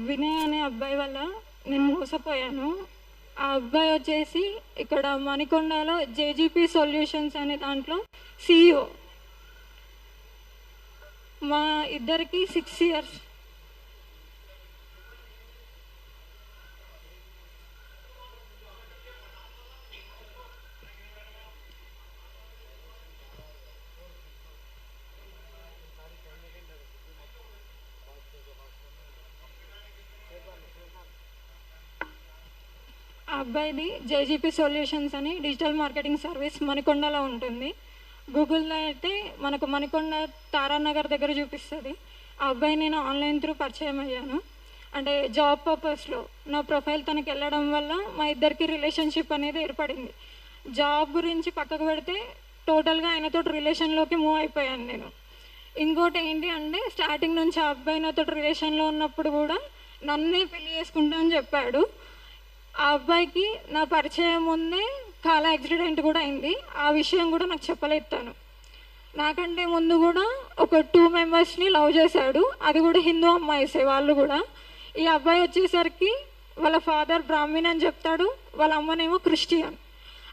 వినయ్ అనే అబ్బాయి వల్ల నేను మోసపోయాను. ఆ అబ్బాయి వచ్చేసి ఇక్కడ మణికొండలో జేజీపీ సొల్యూషన్స్ అనే దాంట్లో CEO. మా ఇద్దరికి 6 years. ఆ అబ్బాయిది జేజీపీ సొల్యూషన్స్ అని డిజిటల్ మార్కెటింగ్ సర్వీస్ మణికొండలో ఉంటుంది. గూగుల్లో అయితే మనకు మణికొండ తారానగర్ దగ్గర చూపిస్తుంది. ఆ అబ్బాయి నేను ఆన్లైన్ త్రూ పరిచయం అయ్యాను. అంటే జాబ్ పర్పస్లో నా ప్రొఫైల్ తనకి వెళ్ళడం వల్ల మా ఇద్దరికి రిలేషన్షిప్ అనేది ఏర్పడింది. జాబ్ గురించి పక్కకు పెడితే టోటల్గా ఆయనతో రిలేషన్లోకి మూవ్ అయిపోయాను నేను. ఇంకోటి ఏంటి అంటే స్టార్టింగ్ నుంచి ఆ అబ్బాయి నాతో రిలేషన్లో ఉన్నప్పుడు కూడా నన్నే పెళ్లి చేసుకుంటామని చెప్పాడు. ఆ అబ్బాయికి నా పరిచయం ముందే కార్ యాక్సిడెంట్ కూడా అయింది. ఆ విషయం కూడా నాకు చెప్పలేదు తను. నాకంటే ముందు కూడా ఒక 2 members లవ్ చేశాడు. అది కూడా హిందూ అమ్మాయిసే వాళ్ళు కూడా. ఈ అబ్బాయి వచ్చేసరికి వాళ్ళ ఫాదర్ బ్రాహ్మణ్ అని చెప్తాడు, వాళ్ళ అమ్మనేమో క్రిస్టియన్.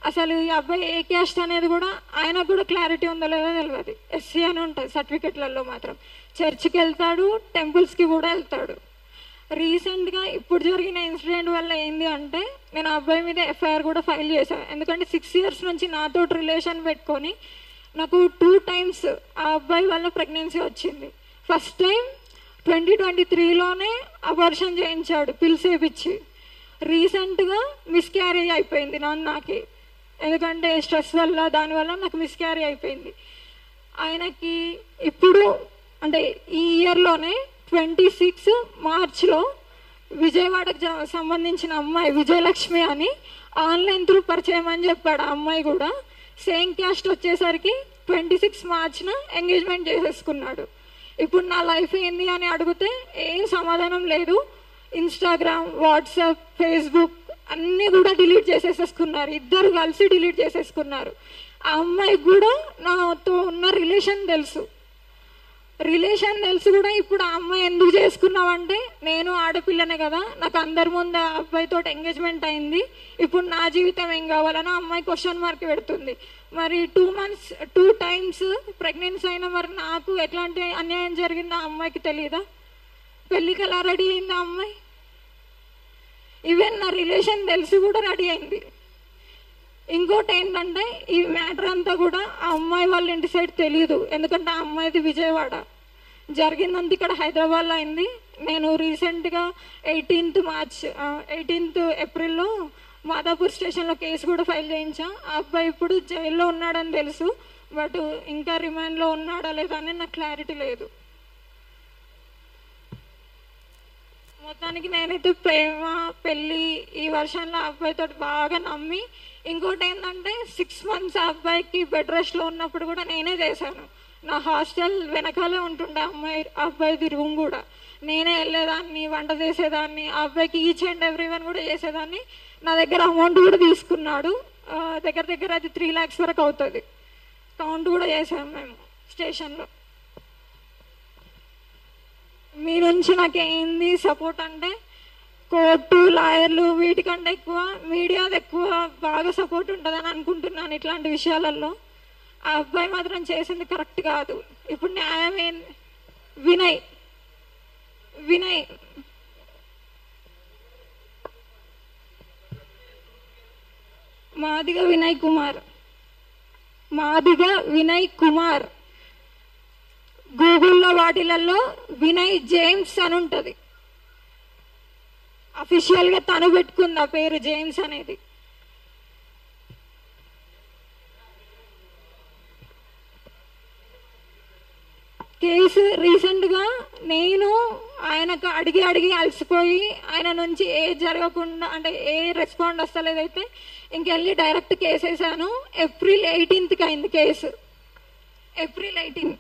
అసలు ఈ అబ్బాయి ఏ క్యాస్ట్ అనేది కూడా ఆయనకు కూడా క్లారిటీ ఉందో లేదో తెలియదు. SC అని ఉంటుంది సర్టిఫికెట్లలో మాత్రం. చర్చ్కి వెళ్తాడు, టెంపుల్స్కి కూడా వెళ్తాడు. రీసెంట్గా ఇప్పుడు జరిగిన ఇన్సిడెంట్ వల్ల ఏంది అంటే నేను ఆ అబ్బాయి మీద FIR కూడా ఫైల్ చేశాను. ఎందుకంటే 6 years నుంచి నాతో రిలేషన్ పెట్టుకొని నాకు 2 times ఆ అబ్బాయి వల్ల ప్రెగ్నెన్సీ వచ్చింది. ఫస్ట్ టైం 2023లోనే అబార్షన్ చేయించాడు పిల్స్ వేయించి. రీసెంట్గా మిస్క్యారేజ్ అయిపోయింది నాకే. ఎందుకంటే స్ట్రెస్ వల్ల దానివల్ల నాకు మిస్క్యారేజ్ అయిపోయింది. ఆయనకి ఇప్పుడు అంటే ఈ ఇయర్లోనే 26 Marchలో విజయవాడకు సంబంధించిన అమ్మాయి విజయలక్ష్మి అని ఆన్లైన్ త్రూ పరిచయం అని చెప్పాడు. ఆ అమ్మాయి కూడా సేమ్ క్యాస్ట్ వచ్చేసరికి 26 Marchన ఎంగేజ్మెంట్ చేసేసుకున్నాడు. ఇప్పుడు నా లైఫ్ ఏంది అని అడిగితే ఏం సమాధానం లేదు. ఇన్స్టాగ్రామ్, వాట్సాప్, ఫేస్బుక్ అన్నీ కూడా డిలీట్ చేసేసుకున్నారు. ఇద్దరు కలిసి డిలీట్ చేసేసుకున్నారు. ఆ అమ్మాయికి కూడా నాతో ఉన్న రిలేషన్ తెలుసు కూడా. ఇప్పుడు ఆ అమ్మాయి ఎందుకు చేసుకున్నావంటే నేను ఆడపిల్లనే కదా, నాకు అందరి ముందు ఆ అబ్బాయితో ఎంగేజ్మెంట్ అయింది, ఇప్పుడు నా జీవితం ఏం కావాలని ఆ అమ్మాయి క్వశ్చన్ మార్క్ పెడుతుంది. మరి 2 times ప్రెగ్నెన్సీ అయినా మరి నాకు ఎట్లాంటి అన్యాయం జరిగిందో ఆ అమ్మాయికి తెలియదా? పెళ్ళికి ఎలా రెడీ అయింది ఆ అమ్మాయి? ఈవెన్ నా రిలేషన్ తెలిసి కూడా రెడీ అయింది. ఇంకోటి ఏంటంటే ఈ మ్యాటర్ అంతా కూడా ఆ అమ్మాయి వాళ్ళ ఇంటి సైడ్ తెలియదు. ఎందుకంటే ఆ అమ్మాయిది విజయవాడ, జరిగిందంతా ఇక్కడ హైదరాబాద్లో అయింది. నేను రీసెంట్గా 18th April మాదాపూర్ స్టేషన్లో కేసు కూడా ఫైల్ చేయించా. ఆ అబ్బాయి ఇప్పుడు జైల్లో ఉన్నాడని తెలుసు, బట్ ఇంకా రిమాండ్లో ఉన్నాడా లేదా అని నాకు క్లారిటీ లేదు. మొత్తానికి నేనైతే ప్రేమ పెళ్ళి ఈ వర్షంలో అబ్బాయితో బాగా నమ్మి, ఇంకోటి ఏంటంటే 6 months ఆ అబ్బాయికి బెడ్ రెస్ట్లో ఉన్నప్పుడు కూడా నేనే చేశాను. నా హాస్టల్ వెనకాలే ఉంటుండే అబ్బాయిది రూమ్ కూడా నేనే వెళ్ళేదాన్ని, వంట చేసేదాన్ని, ఆ అబ్బాయికి ఈచ్ అండ్ ఎవ్రీ వన్ కూడా చేసేదాన్ని. నా దగ్గర అమౌంట్ కూడా తీసుకున్నాడు. దగ్గర అది 3 lakhs వరకు అవుతుంది. కౌంట్ కూడా చేసాము మేము స్టేషన్లో. మీ నుంచి నాకు ఏంది సపోర్ట్ అంటే కోర్టు, లాయర్లు వీటికంటే ఎక్కువ మీడియాది ఎక్కువ బాగా సపోర్ట్ ఉంటుందని అనుకుంటున్నాను ఇట్లాంటి విషయాలలో. ఆ అబ్బాయి మాత్రం చేసింది కరెక్ట్ కాదు. ఇప్పుడు న్యాయం ఏంది? వినయ్ మాదిగ వినయ్ కుమార్. గూగుల్లో వాటిలలో వినయ్ జేమ్స్ అని ఉంటుంది. అఫీషియల్గా తను పెట్టుకుంది ఆ పేరు జేమ్స్ అనేది. కేసు రీసెంట్గా నేను ఆయనకు అడిగి అలసిపోయి ఆయన నుంచి ఏ జరగకుండా అంటే ఏ రెస్పాండ్ వస్తలేదైతే ఇంకెళ్ళి డైరెక్ట్ కేసు వేసాను. April 18th అయింది కేసు. April 18.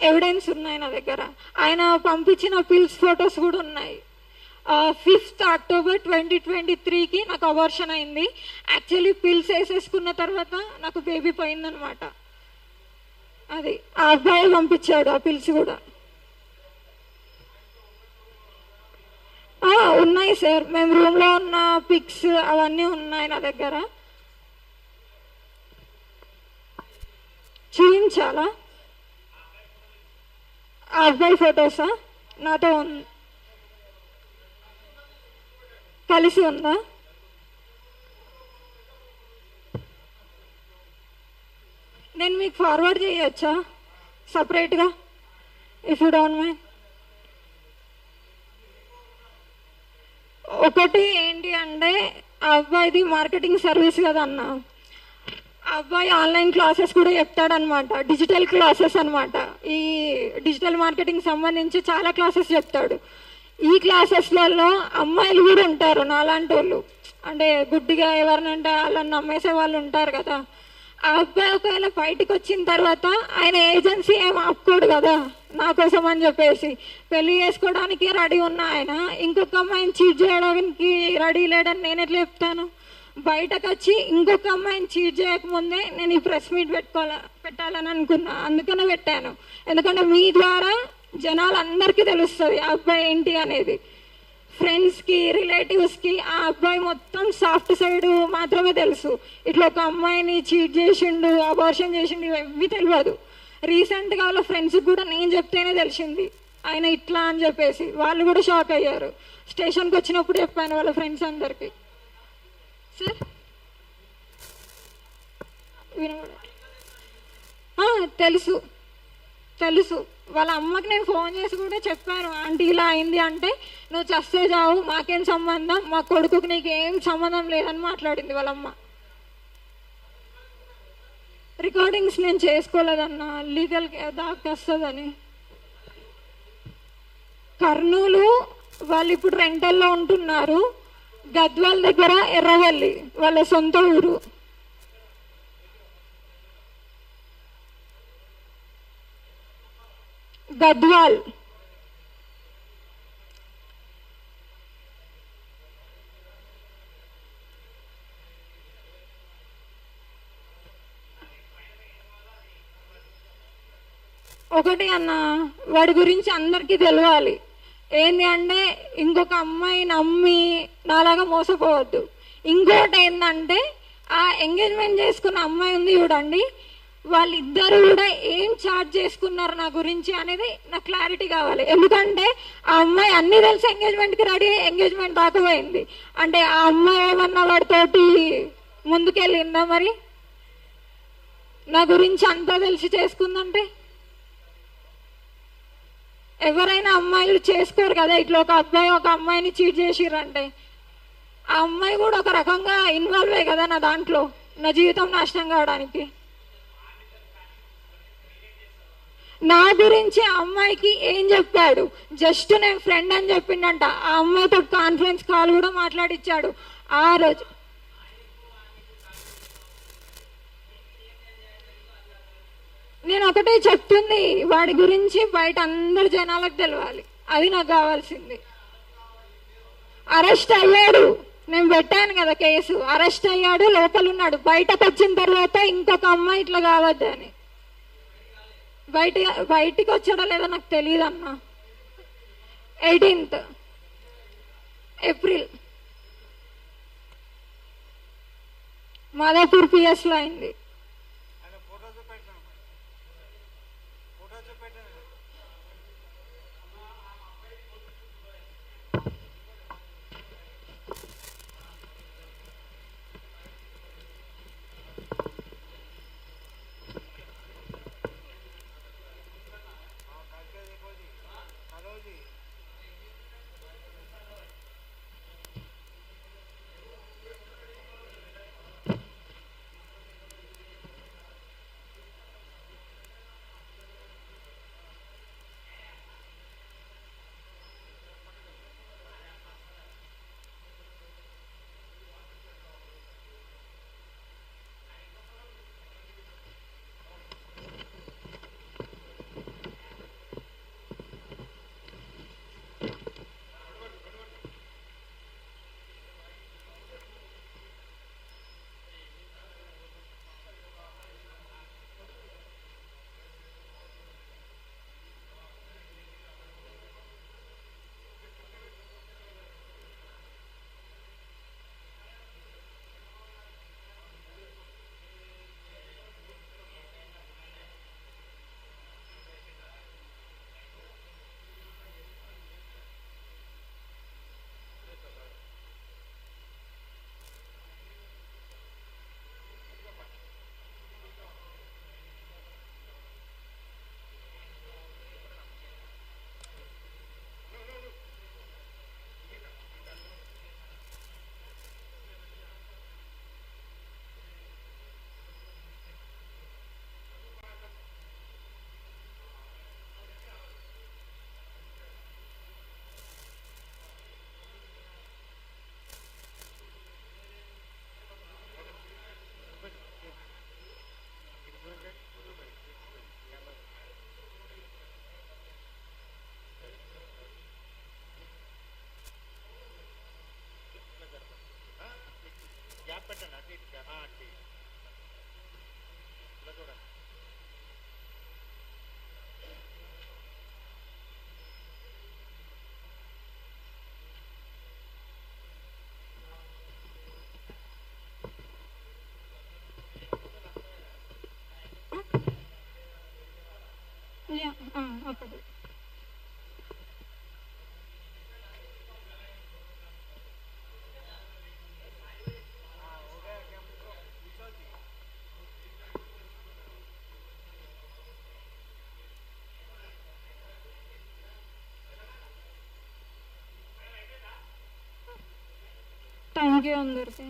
ఎవిడెన్స్ ఉన్నాయి నా దగ్గర. ఆయన పంపించిన పిల్స్ ఫొటోస్ కూడా ఉన్నాయి. 5th October 2023కి నాకు అబార్షన్ అయింది. యాక్చువల్లీ పిల్స్ వేసేసుకున్న తర్వాత నాకు బేబీ పోయిందనమాట. అది ఆ అబ్బాయి పంపించాడు ఆ పిల్స్ కూడా. ఉన్నాయి సార్, మేము రూమ్లో ఉన్న పిక్స్ అవన్నీ ఉన్నాయి నా దగ్గర. చూపించాలా? ఆ అబ్బాయి ఫొటోసా? నాతో కలిసి ఉందా? నేను మీకు ఫార్వర్డ్ చేయొచ్చా సపరేట్గా, ఇఫ్ యూ డోంట్ మైండ్? ఒకటి ఏంటి అంటే, ఆ అబ్బాయిది మార్కెటింగ్ సర్వీస్ కదా అన్న. ఆ అబ్బాయి ఆన్లైన్ క్లాసెస్ కూడా చెప్తాడనమాట, డిజిటల్ క్లాసెస్ అనమాట. ఈ డిజిటల్ మార్కెటింగ్ సంబంధించి చాలా క్లాసెస్ చెప్తాడు. ఈ క్లాసెస్లలో అమ్మాయిలు కూడా ఉంటారు నాలాంటి వాళ్ళు, అంటే గుడ్డిగా ఎవరినంటే వాళ్ళని నమ్మేసే వాళ్ళు ఉంటారు కదా. ఆ అబ్బాయి ఒకవేళ బయటకు వచ్చిన తర్వాత ఆయన ఏజెన్సీ ఏం ఆపుకోడు కదా నా కోసం అని చెప్పేసి. పెళ్లి చేసుకోవడానికి రెడీ ఉన్న ఆయన ఇంకొక అమ్మాయిని చీట్ చేయడానికి రెడీ లేడని నేను ఎట్లా చెప్తాను? బయటకు వచ్చి ఇంకొక అమ్మాయిని చీట్ చేయకముందే నేను ఈ ప్రెస్ మీట్ పెట్టాలని అనుకున్నా, అందుకనే పెట్టాను. ఎందుకంటే మీ ద్వారా జనాలందరికీ తెలుస్తుంది ఆ అబ్బాయి ఏంటి అనేది. ఫ్రెండ్స్కి, రిలేటివ్స్కి ఆ అబ్బాయి మొత్తం సాఫ్ట్ సైడ్ మాత్రమే తెలుసు. ఇట్లా ఒక అమ్మాయిని చీట్ చేసిండు, అబార్షన్ చేసిండు, ఇవి తెలియదు. రీసెంట్గా వాళ్ళ ఫ్రెండ్స్కి కూడా నేను చెప్తేనే తెలిసింది ఆయన ఇట్లా అని చెప్పేసి. వాళ్ళు కూడా షాక్ అయ్యారు. స్టేషన్కి వచ్చినప్పుడు చెప్పాను వాళ్ళ ఫ్రెండ్స్ అందరికీ. సార్ తెలుసు తెలుసు. వాళ్ళ అమ్మకి నేను ఫోన్ చేసి కూడా చెప్పాను, ఆంటీ ఇలా అయింది అంటే, నువ్వు చస్తే చావు, మాకేం సంబంధం, మా కొడుకుకి నీకు ఏం సంబంధం లేదని మాట్లాడింది వాళ్ళ అమ్మ. రికార్డింగ్స్ నేను చేసుకోలేదన్నా, లీగల్ దాకా వస్తుందని. కర్నూలు వాళ్ళు ఇప్పుడు రెంటల్లో ఉంటున్నారు. గద్వాల్ దగ్గర ఎర్రవల్లి వాళ్ళ సొంత ఊరు. గద్వాల్. ఒకటి అన్న, వాడి గురించి అందరికీ తెలియాలి. ఏంది అంటే, ఇంకొక అమ్మాయి నమ్మి నాలాగా మోసపోవద్దు. ఇంకోటి ఏంటంటే, ఆ ఎంగేజ్మెంట్ చేసుకున్న అమ్మాయి ఉంది చూడండి, వాళ్ళిద్దరు కూడా ఏం చార్జ్ చేసుకున్నారు నా గురించి అనేది నాకు క్లారిటీ కావాలి. ఎందుకంటే ఆ అమ్మాయి అన్ని తెలిసి ఎంగేజ్మెంట్కి రెడీ అయ్యి ఎంగేజ్మెంట్ రాకపోయింది అంటే ఆ అమ్మాయి ఏమన్నా వాడితోటి ముందుకెళ్ళిందా? మరి నా గురించి అంతా తెలిసి చేసుకుందంటే ఎవరైనా అమ్మాయిలు చేసుకోరు కదా. ఇట్లా ఒక అబ్బాయి ఒక అమ్మాయిని చీట్ చేసిర్రంటే ఆ అమ్మాయి కూడా ఒక రకంగా ఇన్వాల్వ్ అయ్యి కదా నా దాంట్లో, నా జీవితం నాశనం కావడానికి. నా గురించి ఆ అమ్మాయికి ఏం చెప్పాడు? జస్ట్ నేను ఫ్రెండ్ అని చెప్పిండంట. ఆ అమ్మాయితో కాన్ఫరెన్స్ కాల్ కూడా మాట్లాడిచ్చాడు ఆ రోజు. నేను ఒకటే చెప్తుంది, వాడి గురించి బయట అందరు జనాలకు తెలవాలి, అది నాకు కావాల్సింది. అరెస్ట్ అయ్యాడు, నేను పెట్టాను కదా కేసు. అరెస్ట్ అయ్యాడు, లోపల ఉన్నాడు. బయటకు వచ్చిన తర్వాత ఇంకొక అమ్మాయి ఇట్లా కావద్దని. బయటికి వచ్చాడో లేదో నాకు తెలియదు అన్న. 18th ఏప్రిల్ మాదాపూర్ పిఎస్లో అయింది. థ్యాంక్ యూ అందరికీ.